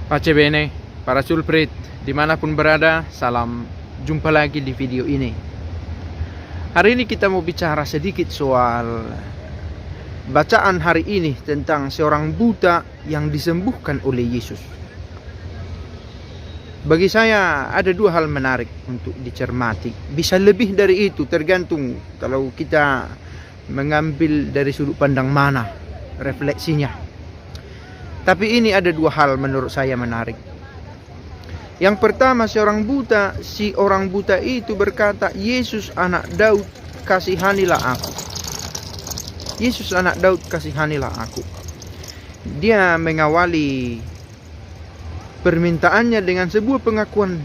Pace bene, para sulprit, dimanapun berada, salam jumpa lagi di video ini. Hari ini kita mau bicara sedikit soal bacaan hari ini tentang seorang buta yang disembuhkan oleh Yesus. Bagi saya ada dua hal menarik untuk dicermati. Bisa lebih dari itu, tergantung kalau kita mengambil dari sudut pandang mana refleksinya. Tapi ini ada dua hal menurut saya menarik. Yang pertama, si orang buta itu berkata, "Yesus anak Daud, kasihanilah aku." Yesus anak Daud, kasihanilah aku. Dia mengawali permintaannya dengan sebuah pengakuan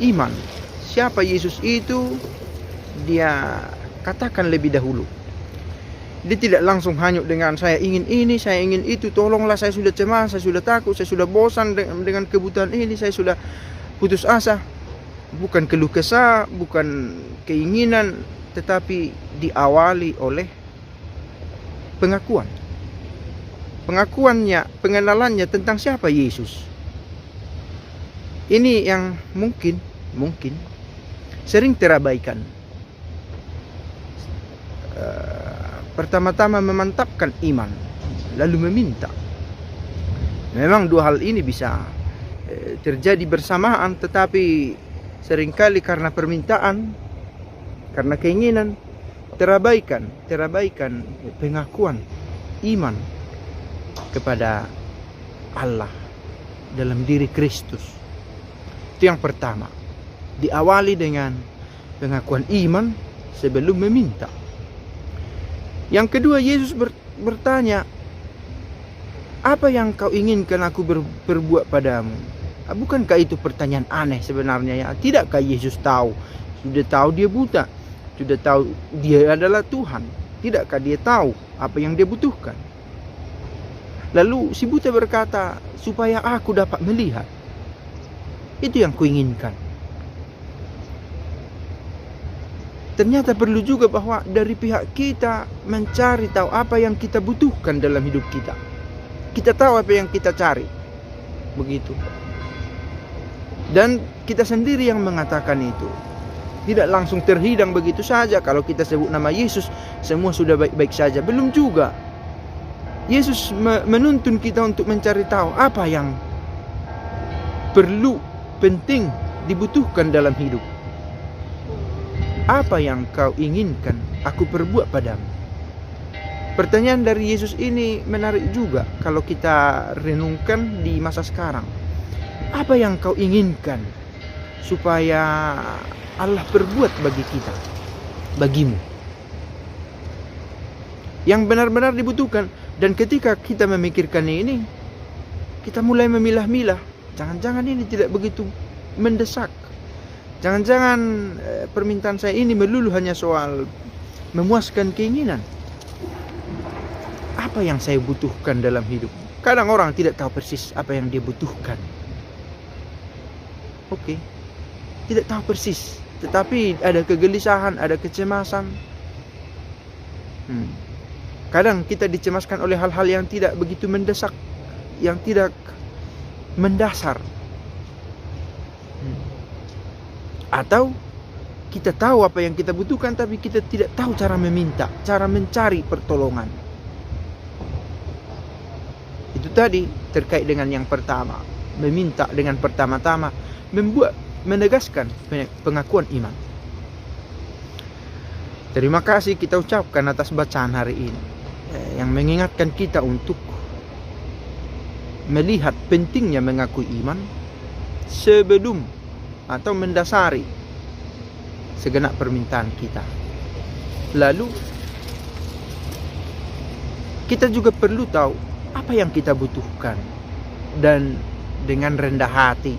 iman. Siapa Yesus itu? Dia katakan lebih dahulu. Dia tidak langsung hanyut dengan saya ingin ini, saya ingin itu, tolonglah, saya sudah cemas, saya sudah takut, saya sudah bosan dengan kebutuhan ini, saya sudah putus asa. Bukan keluh kesah, bukan keinginan, tetapi diawali oleh pengakuan. Pengakuannya, pengenalannya tentang siapa Yesus. Ini yang mungkin sering terabaikan. Pertama-tama memantapkan iman, lalu meminta. Memang dua hal ini bisa terjadi bersamaan, tetapi seringkali karena permintaan, karena keinginan, terabaikan pengakuan iman kepada Allah dalam diri Kristus. Itu yang pertama, diawali dengan pengakuan iman sebelum meminta. Yang kedua, Yesus bertanya, "Apa yang kau inginkan aku berbuat padamu?" Bukankah itu pertanyaan aneh sebenarnya ya? Tidakkah Yesus tahu? Sudah tahu dia buta, sudah tahu dia adalah Tuhan. Tidakkah dia tahu apa yang dia butuhkan? Lalu si buta berkata, "Supaya aku dapat melihat." Itu yang kuinginkan. Ternyata perlu juga bahwa dari pihak kita mencari tahu apa yang kita butuhkan dalam hidup kita. Kita tahu apa yang kita cari. Begitu. Dan kita sendiri yang mengatakan itu. Tidak langsung terhidang begitu saja. Kalau kita sebut nama Yesus, semua sudah baik-baik saja. Belum juga. Yesus menuntun kita untuk mencari tahu apa yang perlu, penting, dibutuhkan dalam hidup. Apa yang kau inginkan aku perbuat padamu? Pertanyaan dari Yesus ini menarik juga kalau kita renungkan di masa sekarang. Apa yang kau inginkan supaya Allah perbuat bagi kita, bagimu? Yang benar-benar dibutuhkan. Dan ketika kita memikirkan ini, kita mulai memilah-milah. Jangan-jangan ini tidak begitu mendesak. Jangan-jangan permintaan saya ini melulu hanya soal memuaskan keinginan. Apa yang saya butuhkan dalam hidup? Kadang orang tidak tahu persis apa yang dia butuhkan. Oke, tidak tahu persis, tetapi ada kegelisahan, ada kecemasan. Kadang kita dicemaskan oleh hal-hal yang tidak begitu mendesak, yang tidak mendasar. Atau kita tahu apa yang kita butuhkan, tapi kita tidak tahu cara meminta, cara mencari pertolongan. Itu tadi terkait dengan yang pertama, meminta dengan pertama-tama menegaskan pengakuan iman. Terima kasih kita ucapkan atas bacaan hari ini yang mengingatkan kita untuk melihat pentingnya mengakui iman sebelum atau mendasari segenap permintaan kita. Lalu kita juga perlu tahu apa yang kita butuhkan dan dengan rendah hati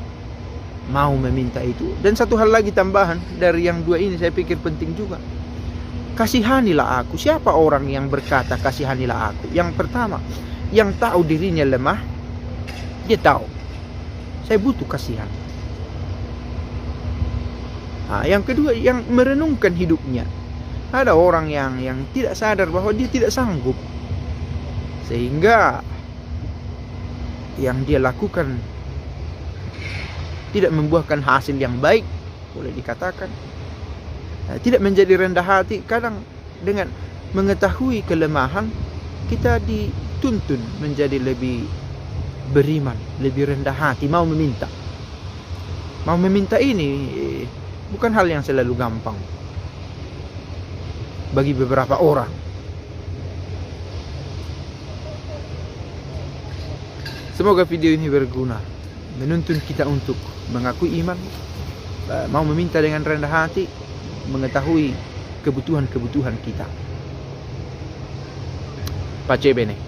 mau meminta itu. Dan satu hal lagi tambahan dari yang dua ini saya pikir penting juga. Kasihanilah aku. Siapa orang yang berkata kasihanilah aku? Yang pertama, yang tahu dirinya lemah, dia tahu saya butuh kasihan. Yang kedua, yang merenungkan hidupnya. Ada orang yang tidak sadar bahwa dia tidak sanggup, sehingga yang dia lakukan tidak membuahkan hasil yang baik, boleh dikatakan. Tidak menjadi rendah hati, kadang dengan mengetahui kelemahan kita dituntun menjadi lebih beriman, lebih rendah hati, mau meminta. Mau meminta ini bukan hal yang selalu gampang bagi beberapa orang. Semoga video ini berguna, menuntun kita untuk mengakui iman, mau meminta dengan rendah hati, mengetahui kebutuhan-kebutuhan kita. Pace bene.